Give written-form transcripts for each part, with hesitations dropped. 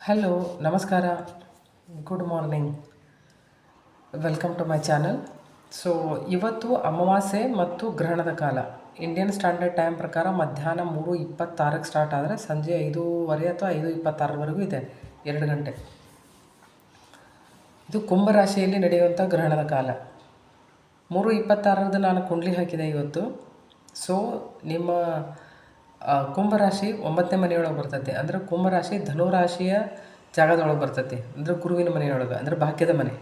Hello, ನಮಸ್ಕಾರ, good morning, welcome to my channel. So ಇವತ್ತು ಅಮಾವಾಸ್ಯೆ ಮತ್ತು ಗ್ರಹಣದ ಕಾಲ ಇಂಡಿಯನ್ ಸ್ಟ್ಯಾಂಡರ್ಡ್ ಟೈಮ್ ಪ್ರಕಾರ ಮಧ್ಯಾಹ್ನ 3:26ಕ್ಕೆ ಸ್ಟಾರ್ಟ್ ಆದರೆ ಸಂಜೆ 5:30 ಅಥವಾ 5:26ವರೆಗೂ ಇದೆ, 2 ಗಂಟೆ. ಇದು ಕುಂಭರಾಶಿಯಲ್ಲಿ ನಡೆಯುವಂಥ ಗ್ರಹಣದ ಕಾಲ. 3:26 ನಾನು ಕುಂಡ್ಲಿ ಹಾಕಿದೆ ಇವತ್ತು. ಸೊ ನಿಮ್ಮ ಕುಂಭರಾಶಿ 9ನೇ ಮನೆಯೊಳಗೆ ಬರ್ತೈತೆ. ಅಂದರೆ ಕುಂಭರಾಶಿ ಧನುರಾಶಿಯ ಜಾಗದೊಳಗೆ ಬರ್ತೈತಿ, ಅಂದರೆ ಗುರುವಿನ ಮನೆಯೊಳಗೆ, ಅಂದರೆ ಭಾಗ್ಯದ ಮನೆ.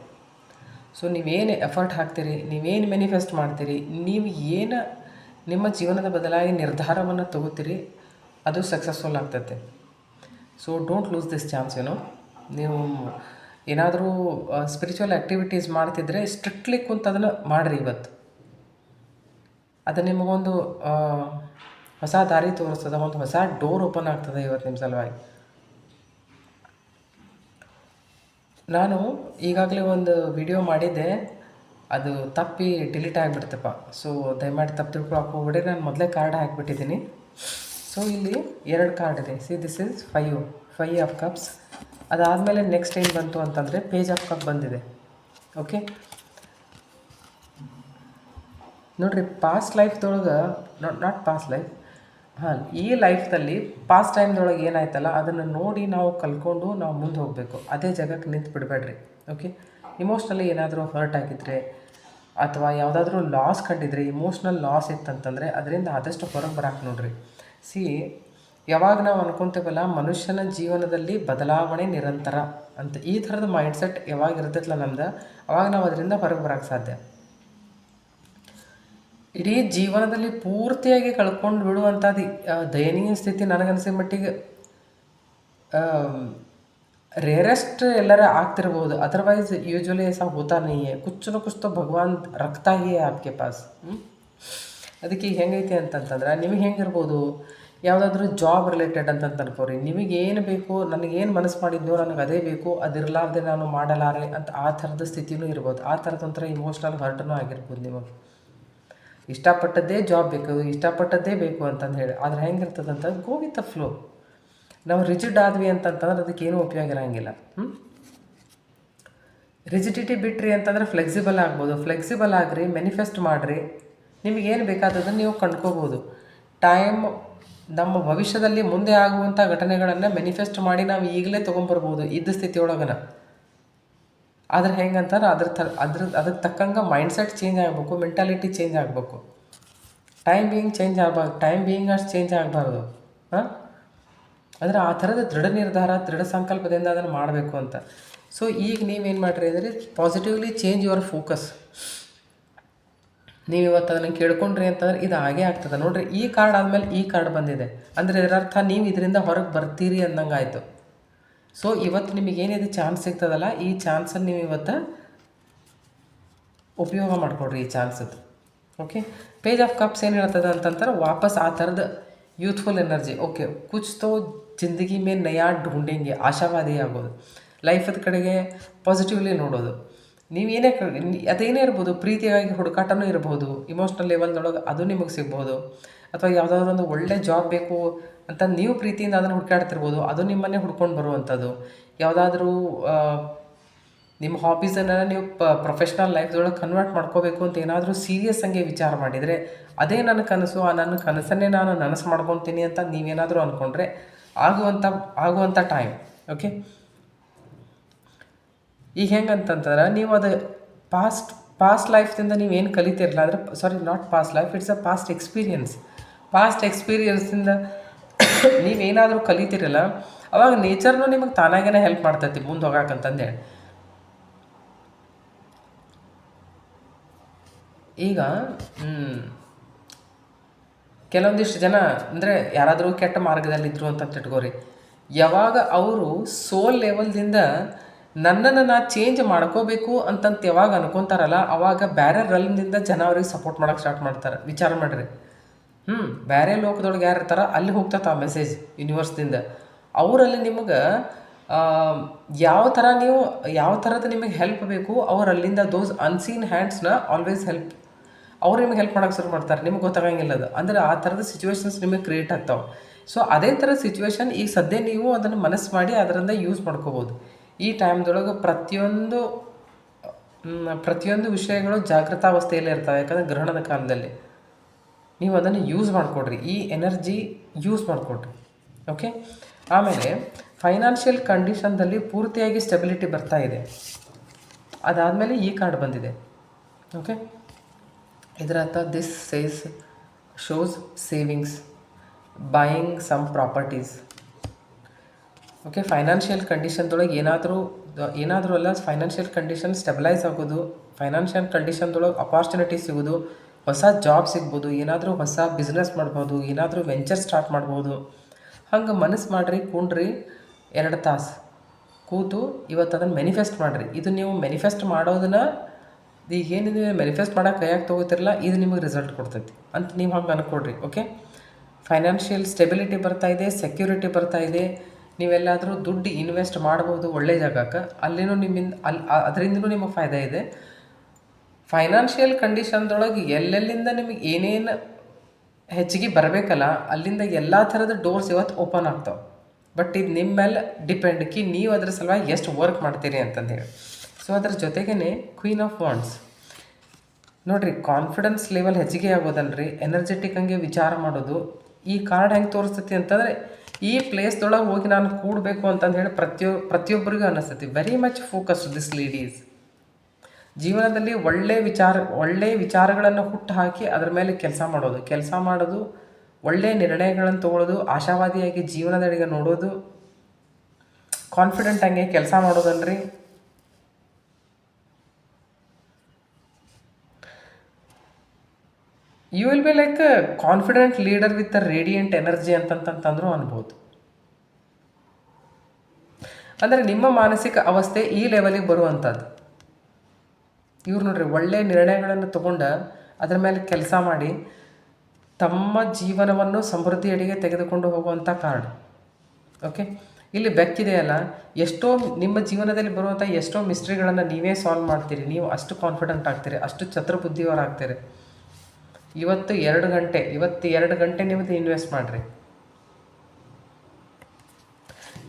ಸೊ ನೀವೇನು ಎಫರ್ಟ್ ಹಾಕ್ತೀರಿ, ನೀವೇನು ಮ್ಯಾನಿಫೆಸ್ಟ್ ಮಾಡ್ತೀರಿ, ನೀವು ಏನು ನಿಮ್ಮ ಜೀವನದ ಬದಲಾಗಿ ನಿರ್ಧಾರವನ್ನು ತಗೋತೀರಿ, ಅದು ಸಕ್ಸಸ್ಫುಲ್ ಆಗ್ತೈತೆ. So don't lose this chance. ನೀವು ಏನಾದರೂ ಸ್ಪಿರಿಚುವಲ್ ಆ್ಯಕ್ಟಿವಿಟೀಸ್ ಮಾಡ್ತಿದ್ರೆ ಸ್ಟ್ರಿಕ್ಟ್ಲಿ ಕುಂತು ಅದನ್ನು ಮಾಡಿರಿ ಇವತ್ತು. ಅದು ನಿಮಗೊಂದು ಹೊಸ ದಾರಿ ತೋರಿಸ್ತದೆ, ಒಂದು ಹೊಸ ಡೋರ್ ಓಪನ್ ಆಗ್ತದೆ ಇವತ್ತು ನಿಮ್ಮ ಸಲುವಾಗಿ. ನಾನು ಈಗಾಗಲೇ ಒಂದು ವಿಡಿಯೋ ಮಾಡಿದ್ದೆ, ಅದು ತಪ್ಪಿ ಡಿಲೀಟ್ ಆಗಿಬಿಡ್ತಪ್ಪ. ಸೊ ದಯಮಾಡಿ ತಪ್ಪು ತಿಳ್ಕೊಳಕ್ಕೆ ಹೋಗ್ಬಿಡಿ. ನಾನು ಮೊದಲೇ ಕಾರ್ಡ್ ಹಾಕಿಬಿಟ್ಟಿದ್ದೀನಿ. ಸೊ ಇಲ್ಲಿ 2 ಕಾರ್ಡ್ ಇದೆ. This is 5 of cups. ಅದಾದಮೇಲೆ ನೆಕ್ಸ್ಟ್ ಏನು ಬಂತು ಅಂತಂದರೆ ಪೇಜ್ ಆಫ್ ಕಪ್ ಬಂದಿದೆ. ಓಕೆ, ನೋಡಿರಿ, ಪಾಸ್ಟ್ ಲೈಫ್ದೊಳಗೆ ನಾಟ್ ಪಾಸ್ಟ್ ಲೈಫ್, ಈ ಲೈಫ್ದಲ್ಲಿ ಪಾಸ್ಟ್ ಟೈಮ್ದೊಳಗೆ ಏನಾಯ್ತಲ್ಲ ಅದನ್ನು ನೋಡಿ ನಾವು ಕಲ್ತ್ಕೊಂಡು ನಾವು ಮುಂದೆ ಹೋಗಬೇಕು. ಅದೇ ಜಾಗಕ್ಕೆ ನಿಂತು ಬಿಡಬೇಡ್ರಿ. ಓಕೆ, ಇಮೋಷ್ನಲಿ ಏನಾದರೂ ಹರ್ಟ್ ಆಗಿದ್ದರೆ ಅಥವಾ ಯಾವುದಾದ್ರೂ ಲಾಸ್ ಕಂಡಿದ್ರೆ, ಇಮೋಷ್ನಲ್ ಲಾಸ್ ಇತ್ತಂತಂದರೆ ಅದರಿಂದ ಆದಷ್ಟು ಹೊರಗೆ ಬರೋಕೆ ನೋಡ್ರಿ. ಯಾವಾಗ ನಾವು ಅನ್ಕೊತೇವಲ್ಲ ಮನುಷ್ಯನ ಜೀವನದಲ್ಲಿ ಬದಲಾವಣೆ ನಿರಂತರ ಅಂತ, ಈ ಥರದ ಮೈಂಡ್ಸೆಟ್ ಯಾವಾಗ ಇರ್ತೈತಲ್ಲ ನಮ್ದು, ಅವಾಗ ನಾವು ಅದರಿಂದ ಹೊರಗೆ ಬರೋಕ್ಕೆ ಸಾಧ್ಯ. ಇಡೀ ಜೀವನದಲ್ಲಿ ಪೂರ್ತಿಯಾಗಿ ಕಳ್ಕೊಂಡು ಬಿಡುವಂಥದ್ದು ದಯನೀಯ ಸ್ಥಿತಿ ನನಗನ್ಸಿದ ಮಟ್ಟಿಗೆ ರೇರೆಸ್ಟ್ ಎಲ್ಲರ ಆಗ್ತಿರ್ಬೋದು. ಅದರ್ವೈಸ್ ಯೂಶ್ವಲಿ ऐसा होता नहीं है. कुछ न कुछ तो भगवान रखता ही है आपके पास. ಅದಕ್ಕೆ ಈಗ ಹೆಂಗೈತಿ ಅಂತಂತಂದ್ರೆ, ನಿಮಗೆ ಹೆಂಗಿರ್ಬೋದು, ಯಾವುದಾದ್ರೂ ಜಾಬ್ ರಿಲೇಟೆಡ್ ಅಂತ ಅನ್ಕೋರಿ, ನಿಮಗೆ ಏನು ಬೇಕು, ನನಗೇನು ಮನಸ್ಸು ಮಾಡಿದ್ನೋ ನನಗೆ ಅದೇ ಬೇಕು, ಅದಿರಲಾರ್ದೆ ನಾನು ಮಾಡಲಾರೆ ಅಂತ ಆ ಥರದ ಸ್ಥಿತಿನೂ ಇರ್ಬೋದು. ಆ ಥರದ ಒಂಥರ ಇಮೋಷ್ನಲ್ ಹರ್ಟನೂ ಆಗಿರ್ಬೋದು. ನಿಮಗೆ ಇಷ್ಟಪಟ್ಟದ್ದೇ ಜಾಬ್ ಬೇಕು, ಇಷ್ಟಪಟ್ಟದ್ದೇ ಬೇಕು ಅಂತಂದು ಹೇಳಿ. ಆದರೆ ಹೆಂಗಿರ್ತದಂತ ಗೋ ವಿತ್ ದ ಫ್ಲೋ. ನಾವು ರಿಜಿಡ್ ಆದ್ವಿ ಅಂತಂತಂದ್ರೆ ಅದಕ್ಕೇನು ಉಪಯೋಗ ಇರೋಂಗಿಲ್ಲ. ರಿಜಿಡಿಟಿ ಬಿಟ್ರಿ ಅಂತಂದ್ರೆ ಫ್ಲೆಕ್ಸಿಬಲ್ ಆಗ್ಬೋದು. ಫ್ಲೆಕ್ಸಿಬಲ್ ಆಗ್ರಿ, ಮ್ಯಾನಿಫೆಸ್ಟ್ ಮಾಡಿರಿ, ನಿಮಗೇನು ಬೇಕಾದದನ್ನು ನೀವು ಕಂಡ್ಕೋಬೋದು. ಟೈಮ್ ನಮ್ಮ ಭವಿಷ್ಯದಲ್ಲಿ ಮುಂದೆ ಆಗುವಂಥ ಘಟನೆಗಳನ್ನು ಮ್ಯಾನಿಫೆಸ್ಟ್ ಮಾಡಿ ನಾವು ಈಗಲೇ ತೊಗೊಂಬರ್ಬೋದು ಇದ್ದ ಸ್ಥಿತಿಯೊಳಗನ. ಆದರೆ ಹೆಂಗಂತಾರೆ ಅದಕ್ಕೆ ತಕ್ಕಂಗೆ ಮೈಂಡ್ಸೆಟ್ ಚೇಂಜ್ ಆಗಬೇಕು, ಮೆಂಟಾಲಿಟಿ ಚೇಂಜ್ ಆಗಬೇಕು. ಟೈಮ್ ಬೀಯಿಂಗ್ ಚೇಂಜ್ ಆಗಬಾರ್ದು, ಟೈಮ್ ಬೀಯಿಂಗ್ ಅಷ್ಟು ಚೇಂಜ್ ಆಗಬಾರ್ದು. ಅಂದರೆ ಆ ಥರದ ದೃಢ ನಿರ್ಧಾರ, ದೃಢ ಸಂಕಲ್ಪದಿಂದ ಅದನ್ನು ಮಾಡಬೇಕು ಅಂತ. ಸೊ ಈಗ ನೀವೇನು ಮಾಡಿರಿ ಅಂದರೆ ಪಾಸಿಟಿವ್ಲಿ ಚೇಂಜ್ ಯುವರ್ ಫೋಕಸ್. ನೀವು ಇವತ್ತು ಅದನ್ನು ಕೇಳ್ಕೊಂಡ್ರಿ ಅಂತಂದ್ರೆ ಇದು ಹಾಗೇ ಆಗ್ತದೆ. ನೋಡಿರಿ, ಈ ಕಾರ್ಡ್ ಆದಮೇಲೆ ಈ ಕಾರ್ಡ್ ಬಂದಿದೆ, ಅಂದರೆ ಇದರರ್ಥ ನೀವು ಇದರಿಂದ ಹೊರಗೆ ಬರ್ತೀರಿ ಅಂದಂಗೆ ಆಯಿತು. ಸೊ ಇವತ್ತು ನಿಮಗೇನಿದೆ ಚಾನ್ಸ್ ಸಿಗ್ತದಲ್ಲ, ಈ ಚಾನ್ಸನ್ನು ನೀವು ಇವತ್ತು ಉಪಯೋಗ ಮಾಡಿಕೊಡ್ರಿ, ಈ ಚಾನ್ಸದ್ದು. ಓಕೆ, ಪೇಜ್ ಆಫ್ ಕಪ್ಸ್ ಏನು ಹೇಳ್ತದೆ ಅಂತಂತಾರೆ, ವಾಪಸ್ ಆ ಥರದ ಯೂತ್ಫುಲ್ ಎನರ್ಜಿ. ಓಕೆ, ಕುಚ್ ತೋ ಜಿಂದಗಿ ಮೇ ನಯಾ ಢೂಂಡೆಂಗೆ, ಆಶಾವಾದಿ ಆಗೋದು, ಲೈಫದ ಕಡೆಗೆ ಪಾಸಿಟಿವ್ಲಿ ನೋಡೋದು. ನೀವೇನೇ ಅದೇನೇ ಇರ್ಬೋದು, ಪ್ರೀತಿಯಾಗಿ ಹುಡುಕಾಟನೂ ಇರ್ಬೋದು, ಇಮೋಷ್ನಲ್ ಲೆವೆಲ್ದೊಳಗೆ ಅದು ನಿಮಗೆ ಸಿಗ್ಬೋದು. ಅಥವಾ ಯಾವುದಾದ್ರೂ ಒಂದು ಒಳ್ಳೆ ಜಾಬ್ ಬೇಕು ಅಂತ ನೀವು ಪ್ರೀತಿಯಿಂದ ಅದನ್ನು ಹುಡುಕಾಡ್ತಿರ್ಬೋದು, ಅದು ನಿಮ್ಮನ್ನೇ ಹುಡ್ಕೊಂಡು ಬರುವಂಥದ್ದು. ಯಾವುದಾದ್ರೂ ನಿಮ್ಮ ಹಾಬೀಸನ್ನು ನೀವು ಪ್ರೊಫೆಷ್ನಲ್ ಲೈಫ್ದೊಳಗೆ ಕನ್ವರ್ಟ್ ಮಾಡ್ಕೋಬೇಕು ಅಂತ ಏನಾದರೂ ಸೀರಿಯಸ್ ಆಗಿ ವಿಚಾರ ಮಾಡಿದರೆ, ಅದೇ ನನ್ನ ಕನಸು, ಆ ನನ್ನ ಕನಸನ್ನೇ ನಾನು ನನಸು ಮಾಡ್ಕೊತೀನಿ ಅಂತ ನೀವೇನಾದರೂ ಅಂದ್ಕೊಂಡ್ರೆ ಆಗುವಂಥ ಟೈಮ್. ಓಕೆ, ಈಗ ಹೆಂಗಂತಂದ್ರೆ ನೀವು ಅದು ಪಾಸ್ಟ್ ಲೈಫ್ದಿಂದ ನೀವೇನು ಕಲಿತಿರಲ್ಲ, ಅಂದರೆ sorry, not past life, it's a past ಎಕ್ಸ್ಪೀರಿಯನ್ಸಿಂದ ನೀವೇನಾದರೂ ಕಲಿತಿರಲ್ಲ, ಅವಾಗ ನೇಚರ್ನೂ ನಿಮಗೆ ತಾನಾಗೇ ಹೆಲ್ಪ್ ಮಾಡ್ತೈತಿ ಮುಂದೆ ಹೋಗಾಕಂತಂದೇಳಿ. ಈಗ ಕೆಲವೊಂದಿಷ್ಟು ಜನ ಅಂದರೆ ಯಾರಾದರೂ ಕೆಟ್ಟ ಮಾರ್ಗದಲ್ಲಿದ್ದರು ಅಂತ ಇಟ್ಕೋರಿ, ಯಾವಾಗ ಅವರು ಸೋಲ್ ಲೆವೆಲ್ದಿಂದ ನನ್ನನ್ನು ನಾ ಚೇಂಜ್ ಮಾಡ್ಕೋಬೇಕು ಅಂತಂತ ಯಾವಾಗ ಅನ್ಕೊತಾರಲ್ಲ, ಅವಾಗ ಬೇರೆ ರಲ್ನಿಂದ ಜನ ಅವ್ರಿಗೆ ಸಪೋರ್ಟ್ ಮಾಡೋಕ್ಕೆ ಸ್ಟಾರ್ಟ್ ಮಾಡ್ತಾರೆ. ವಿಚಾರ ಮಾಡಿರಿ, ಬೇರೆ ಲೋಕದೊಳಗೆ ಯಾರು ಇರ್ತಾರ ಅಲ್ಲಿ ಹೋಗ್ತೈತೆ ಆ ಮೆಸೇಜ್ ಯೂನಿವರ್ಸ್ದಿಂದ. ಅವರಲ್ಲಿ ನಿಮಗೆ ಯಾವ ಥರದ ನಿಮಗೆ ಹೆಲ್ಪ್ ಬೇಕು, ಅವ್ರು ಅಲ್ಲಿಂದ ದೋಸ್ ಅನ್ಸೀನ್ ಹ್ಯಾಂಡ್ಸ್ನ ಆಲ್ವೇಸ್ ಹೆಲ್ಪ್, ಅವ್ರು ನಿಮಗೆ ಹೆಲ್ಪ್ ಮಾಡೋಕ್ಕೆ ಶುರು ಮಾಡ್ತಾರೆ. ನಿಮ್ಗೆ ಗೊತ್ತಾಗಂಗಿಲ್ಲ ಅದು. ಅಂದರೆ ಆ ಥರದ ಸಿಚುವೇಶನ್ಸ್ ನಿಮಗೆ ಕ್ರಿಯೇಟ್ ಆಗ್ತಾವೆ. ಸೊ ಅದೇ ಥರ ಸಿಚುವೇಶನ್ ಈಗ ಸದ್ಯ ನೀವು ಅದನ್ನು ಮನಸ್ಸು ಮಾಡಿ ಅದರಿಂದ ಯೂಸ್ ಮಾಡ್ಕೋಬೋದು. ಈ ಟೈಮ್ದೊಳಗೆ ಪ್ರತಿಯೊಂದು ವಿಷಯಗಳು ಜಾಗೃತಾವಸ್ಥೆಯಲ್ಲಿ ಇರ್ತವೆ, ಯಾಕಂದರೆ ಗ್ರಹಣದ ಕಾಲದಲ್ಲಿ ನೀವು ಅದನ್ನು ಯೂಸ್ ಮಾಡಿಕೊಡ್ರಿ, ಈ ಎನರ್ಜಿ ಯೂಸ್ ಮಾಡಿಕೊಡ್ರಿ. ಓಕೆ, ಆಮೇಲೆ ಫೈನಾನ್ಷಿಯಲ್ ಕಂಡೀಷನ್ದಲ್ಲಿ ಪೂರ್ತಿಯಾಗಿ ಸ್ಟೆಬಿಲಿಟಿ ಬರ್ತಾ ಇದೆ. ಅದಾದಮೇಲೆ ಈ ಕಾರ್ಡ್ ಬಂದಿದೆ. ಓಕೆ, ಇದರ ಅರ್ಥ this shows savings, buying some properties. Okay, financial ಕಂಡೀಷನ್ದೊಳಗೆ ಏನಾದರೂ ಅಲ್ಲ, ಫೈನಾನ್ಷಿಯಲ್ ಕಂಡೀಷನ್ ಸ್ಟೆಬಿಲೈಸ್ ಆಗೋದು, ಫೈನಾನ್ಷಿಯಲ್ ಕಂಡೀಷನ್ದೊಳಗೆ ಅಪಾರ್ಚುನಿಟಿ ಸಿಗೋದು, ಹೊಸ ಜಾಬ್ ಸಿಗ್ಬೋದು, ಏನಾದರೂ ಹೊಸ ಬಿಸ್ನೆಸ್ ಮಾಡ್ಬೋದು, ಏನಾದರೂ ವೆಂಚರ್ ಸ್ಟಾರ್ಟ್ ಮಾಡ್ಬೋದು. ಹಂಗೆ ಮನಸ್ಸು ಮಾಡಿರಿ, ಕುಂಡ್ರಿ 2 ತಾಸು ಕೂತು ಇವತ್ತು ಅದನ್ನು ಮ್ಯಾನಿಫೆಸ್ಟ್ ಮಾಡಿರಿ. ಇದು ನೀವು ಮ್ಯಾನಿಫೆಸ್ಟ್ ಮಾಡೋದನ್ನು ಈಗ ಏನಿದೆ ಮ್ಯಾನಿಫೆಸ್ಟ್ ಮಾಡೋಕೆ ಕೈಯಾಗಿ ತೊಗೋತಿರಲ್ಲ, ಇದು ನಿಮಗೆ ರಿಸಲ್ಟ್ ಕೊಡ್ತೈತಿ ಅಂತ ನೀವು ಹಂಗೆ ಅನ್ಕೊಡ್ರಿ. ಓಕೆ, ಫೈನಾನ್ಷಿಯಲ್ ಸ್ಟೆಬಿಲಿಟಿ ಬರ್ತಾ ಇದೆ, ಸೆಕ್ಯೂರಿಟಿ ಬರ್ತಾ ಇದೆ. ನೀವೆಲ್ಲಾದರೂ ದುಡ್ಡು ಇನ್ವೆಸ್ಟ್ ಮಾಡ್ಬೋದು ಒಳ್ಳೆ ಜಾಗಕ್ಕೆ, ಅಲ್ಲಿನೂ ಅದರಿಂದನೂ ನಿಮಗೆ ಫಾಯ್ದೆ ಇದೆ. ಫೈನಾನ್ಷಿಯಲ್ ಕಂಡೀಷನ್ದೊಳಗೆ ಎಲ್ಲೆಲ್ಲಿಂದ ನಿಮಗೆ ಏನೇನು ಹೆಚ್ಚಿಗೆ ಬರಬೇಕಲ್ಲ, ಅಲ್ಲಿಂದ ಎಲ್ಲ ಥರದ ಡೋರ್ಸ್ ಇವತ್ತು ಓಪನ್ ಆಗ್ತಾವೆ. ಬಟ್ ಇದು ನಿಮ್ಮ ಮೇಲೆ ಡಿಪೆಂಡ್ ನೀವು ಅದ್ರ ಸಲುವಾಗಿ ಎಷ್ಟು ವರ್ಕ್ ಮಾಡ್ತೀರಿ ಅಂತಂದು ಹೇಳಿ. ಸೊ ಅದ್ರ ಜೊತೆಗೇ ಕ್ವೀನ್ ಆಫ್ ವಾಂಡ್ಸ್ ನೋಡಿರಿ, ಕಾನ್ಫಿಡೆನ್ಸ್ ಲೆವೆಲ್ ಹೆಚ್ಚಿಗೆ ಆಗೋದಲ್ರಿ, ಎನರ್ಜೆಟಿಕ್ ಹಂಗೆ ವಿಚಾರ ಮಾಡೋದು. ಈ ಕಾರ್ಡ್ ಹೆಂಗೆ ತೋರಿಸ್ತೈತಿ ಅಂತಂದರೆ, ಈ ಪ್ಲೇಸ್ದೊಳಗೆ ಹೋಗಿ ನಾನು ಕೂಡಬೇಕು ಅಂತಂದು ಹೇಳಿ ಪ್ರತಿಯೊಬ್ಬರಿಗೂ ಅನ್ನಿಸ್ತೈತಿ. Very much focus this ladies. ಜೀವನದಲ್ಲಿ ಒಳ್ಳೆ ವಿಚಾರಗಳನ್ನು ಹುಟ್ಟು ಹಾಕಿ ಅದ್ರ ಮೇಲೆ ಕೆಲಸ ಮಾಡೋದು, ಒಳ್ಳೆಯ ನಿರ್ಣಯಗಳನ್ನು ತೊಗೊಳ್ಳೋದು, ಆಶಾವಾದಿಯಾಗಿ ಜೀವನದೆಡೆಗೆ ನೋಡೋದು, ಕಾನ್ಫಿಡೆಂಟ್ ಹಂಗೆ ಕೆಲಸ ಮಾಡೋದನ್ರಿ. You will be like confident leader with a radiant energy ಅಂತಂತಂದ್ರೂ ಅನ್ಬೋದು. ಅಂದರೆ ನಿಮ್ಮ ಮಾನಸಿಕ ಅವಸ್ಥೆ ಈ ಲೆವೆಲಿಗೆ ಬರುವಂಥದ್ದು. ಇವ್ರು ನೋಡ್ರಿ, ಒಳ್ಳೆಯ ನಿರ್ಣಯಗಳನ್ನು ತಗೊಂಡು ಅದರ ಮೇಲೆ ಕೆಲಸ ಮಾಡಿ ತಮ್ಮ ಜೀವನವನ್ನು ಸಮೃದ್ಧಿಯಡೆಗೆ ತೆಗೆದುಕೊಂಡು ಹೋಗುವಂಥ ಕಾರ್ಡ್. ಓಕೆ, ಇಲ್ಲಿ ಬೆಕ್ಕಿದೆಯಲ್ಲ, ಎಷ್ಟೋ ನಿಮ್ಮ ಜೀವನದಲ್ಲಿ ಬರುವಂಥ ಎಷ್ಟೋ ಮಿಸ್ಟ್ರಿಗಳನ್ನು ನೀವೇ ಸಾಲ್ವ್ ಮಾಡ್ತೀರಿ. ನೀವು ಅಷ್ಟು ಕಾನ್ಫಿಡೆಂಟ್ ಆಗ್ತೀರಿ, ಅಷ್ಟು ಚತುರ್ಬುದ್ಧಿಯವರಾಗ್ತೀರಿ. ಇವತ್ತು 2 ಗಂಟೆ ನಿಮ್ಮದು ಇನ್ವೆಸ್ಟ್ ಮಾಡಿರಿ.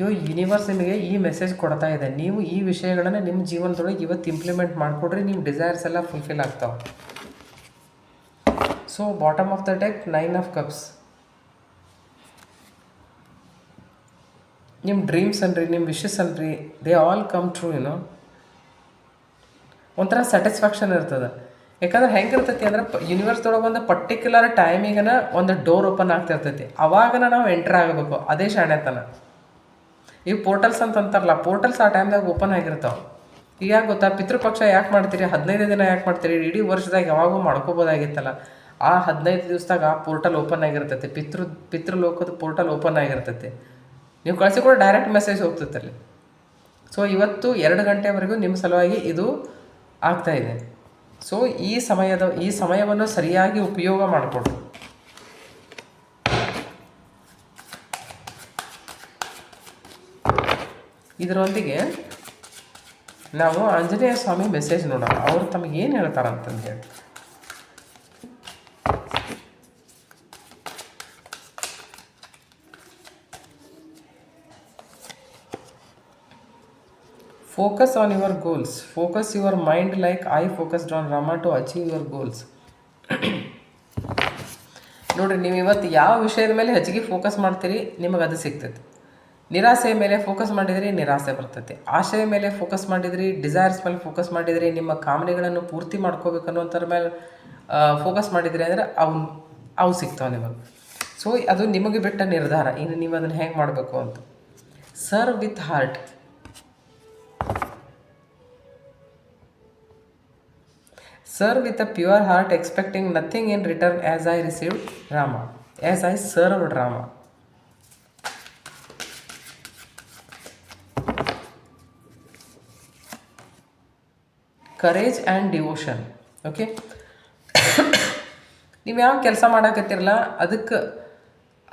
ಯೂನಿವರ್ಸ್ ನಿಮಗೆ ಈ ಮೆಸೇಜ್ ಕೊಡ್ತಾ ಇದೆ. ನೀವು ಈ ವಿಷಯಗಳನ್ನು ನಿಮ್ಮ ಜೀವನದೊಳಗೆ ಇವತ್ತು ಇಂಪ್ಲಿಮೆಂಟ್ ಮಾಡಿಕೊಡ್ರಿ, ನಿಮ್ಮ ಡಿಸೈರ್ಸ್ ಎಲ್ಲ ಫುಲ್ಫಿಲ್ ಆಗ್ತಾವೆ. So bottom of the deck 9 of cups. ನಿಮ್ಮ ಡ್ರೀಮ್ಸ್ ಅನ್ರಿ, ನಿಮ್ಮ ವಿಶಸ್ ಅನ್ರಿ, ದೇ ಆಲ್ ಕಮ್ ಟ್ರೂ. ಒಂಥರ ಸ್ಯಾಟಿಸ್ಫ್ಯಾಕ್ಷನ್ ಇರ್ತದೆ. ಯಾಕಂದ್ರೆ ಹೆಂಗಿರ್ತೈತಿ ಅಂದ್ರೆ, ಯೂನಿವರ್ಸ್ದೊಳಗೆ ಒಂದು ಪರ್ಟಿಕ್ಯುಲರ್ ಟೈಮಿಗನ ಒಂದು ಡೋರ್ ಓಪನ್ ಆಗ್ತಿರ್ತೈತಿ, ಅವಾಗನ ನಾವು ಎಂಟ್ರ್ ಆಗಬೇಕು. ಅದೇ ಶಾಣೆತನ. ಈಗ ಪೋರ್ಟಲ್ಸ್ ಅಂತಾರಲ್ಲ, ಪೋರ್ಟಲ್ಸ್ ಆ ಟೈಮ್ದಾಗ ಓಪನ್ ಆಗಿರ್ತಾವೆ. ಈಗ ಯಾಕೆ ಗೊತ್ತಾ, ಪಿತೃಪಕ್ಷ ಯಾಕೆ ಮಾಡ್ತೀರಿ, 15 ದಿನ ಯಾಕೆ ಮಾಡ್ತೀರಿ, ಇಡೀ ವರ್ಷದಾಗ ಯಾವಾಗೂ ಮಾಡ್ಕೋಬೋದಾಗಿತ್ತಲ್ಲ. ಆ 15 ದಿವಸದಾಗ ಆ ಪೋರ್ಟಲ್ ಓಪನ್ ಆಗಿರ್ತೈತಿ, ಪಿತೃಲೋಕದ ಪೋರ್ಟಲ್ ಓಪನ್ ಆಗಿರ್ತೈತಿ. ನೀವು ಕಳಿಸಿಕೊಡ ಡೈರೆಕ್ಟ್ ಮೆಸೇಜ್ ಹೋಗ್ತೈತೆ ಅಲ್ಲಿ. ಸೊ ಇವತ್ತು 2 ಗಂಟೆವರೆಗೂ ನಿಮ್ಮ ಸಲುವಾಗಿ ಇದು ಆಗ್ತಾಯಿದೆ. ಸೊ ಈ ಸಮಯವನ್ನು ಸರಿಯಾಗಿ ಉಪಯೋಗ ಮಾಡಿಕೊಡ್ರಿ. ಇದರೊಂದಿಗೆ ನಾವು ಆಂಜನೇಯ ಸ್ವಾಮಿ ಮೆಸೇಜ್ ನೋಡೋಣ, ಅವರು ತಮಗೆ ಏನು ಹೇಳ್ತಾರಂತಂದು ಹೇಳಿ. Focus on your goals. Focus your mind like I focused on Rama to achieve your goals. ನೋಡಿರಿ, ನೀವು ಇವತ್ತು ಯಾವ ವಿಷಯದ ಮೇಲೆ ಹೆಚ್ಚಿಗೆ ಫೋಕಸ್ ಮಾಡ್ತೀರಿ, ನಿಮಗೆ ಅದು ಸಿಗ್ತೈತಿ. ನಿರಾಸೆಯ ಮೇಲೆ ಫೋಕಸ್ ಮಾಡಿದರೆ ನಿರಾಸೆ ಬರ್ತೈತಿ. ಆಶೆಯ ಮೇಲೆ ಫೋಕಸ್ ಮಾಡಿದ್ರಿ, ಡಿಸೈರ್ಸ್ ಮೇಲೆ ಫೋಕಸ್ ಮಾಡಿದರೆ, ನಿಮ್ಮ ಕಾಮನೆಗಳನ್ನು ಪೂರ್ತಿ ಮಾಡ್ಕೋಬೇಕು ಅನ್ನೋಂಥರ ಮೇಲೆ ಫೋಕಸ್ ಮಾಡಿದ್ರಿ ಅಂದರೆ ಅವು ಸಿಗ್ತಾವೆ ನಿಮಗೆ. ಸೊ ಅದು ನಿಮಗೆ ಬಿಟ್ಟ ನಿರ್ಧಾರ, ಇನ್ನು ನೀವು ಅದನ್ನು ಹೇಗೆ ಮಾಡಬೇಕು ಅಂತ. Serve with heart. Serve with a pure heart, expecting nothing in return, as I received Rama, as I served Rama. Courage and devotion. Okay. ನೀವು ಯಾವ ಕೆಲಸ ಮಾಡಕತ್ತಿರಲ್ಲ,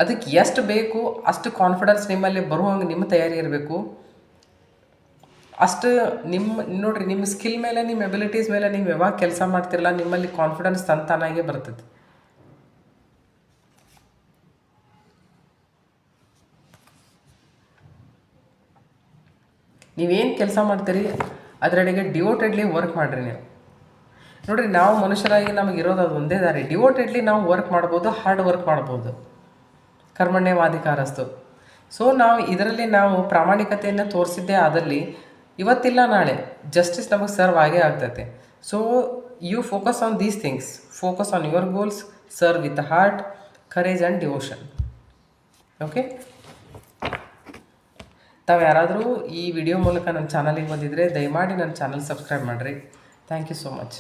ಅದಕ್ಕೆ ಎಷ್ಟು ಬೇಕು ಅಷ್ಟು ಕಾನ್ಫಿಡೆನ್ಸ್ ನಿಮ್ಮಲ್ಲಿ ಬರುವಂಗೆ ನಿಮ್ಮ ತಯಾರಿ ಇರಬೇಕು. ಅಷ್ಟು ನೋಡಿರಿ, ನಿಮ್ಮ ಸ್ಕಿಲ್ ಮೇಲೆ, ನಿಮ್ಮ ಎಬಿಲಿಟೀಸ್ ಮೇಲೆ ನೀವು ಯಾವಾಗ ಕೆಲಸ ಮಾಡ್ತಿರಲ್ಲ, ನಿಮ್ಮಲ್ಲಿ ಕಾನ್ಫಿಡೆನ್ಸ್ ತಾನಾಗೆ ಬರ್ತೈತಿ. ನೀವೇನು ಕೆಲಸ ಮಾಡ್ತೀರಿ ಅದರೆಡೆಗೆ ಡಿವೋಟೆಡ್ಲಿ ವರ್ಕ್ ಮಾಡಿರಿ ನೀವು. ನೋಡಿರಿ, ನಾವು ಮನುಷ್ಯರಾಗಿ ನಮಗಿರೋದು ಅದು ಒಂದೇ ದಾರಿ. ಡಿವೋಟೆಡ್ಲಿ ನಾವು ವರ್ಕ್ ಮಾಡ್ಬೋದು, ಹಾರ್ಡ್ ವರ್ಕ್ ಮಾಡ್ಬೋದು. ಕರ್ಮಣ್ಯವಾಧಿಕಾರಸ್ತು. ಸೊ ನಾವು ಇದರಲ್ಲಿ ನಾವು ಪ್ರಾಮಾಣಿಕತೆಯನ್ನು ತೋರಿಸಿದ್ದೇ ಆದಲ್ಲಿ ಇವತ್ತಿಲ್ಲ ನಾಳೆ ಜಸ್ಟಿಸ್ ನಮಗೆ ಸರ್ವ್ ಆಗೇ ಆಗ್ತೈತೆ. So you focus on these things, focus on your goals, serve with heart, courage and devotion. Okay, ತಾವು ಯಾರಾದರೂ ಈ ವಿಡಿಯೋ ಮೂಲಕ ನನ್ನ ಚಾನಲಿಗೆ ಬಂದಿದ್ದರೆ ದಯಮಾಡಿ ನನ್ನ ಚಾನಲ್ ಸಬ್ಸ್ಕ್ರೈಬ್ ಮಾಡಿರಿ. Thank you so much.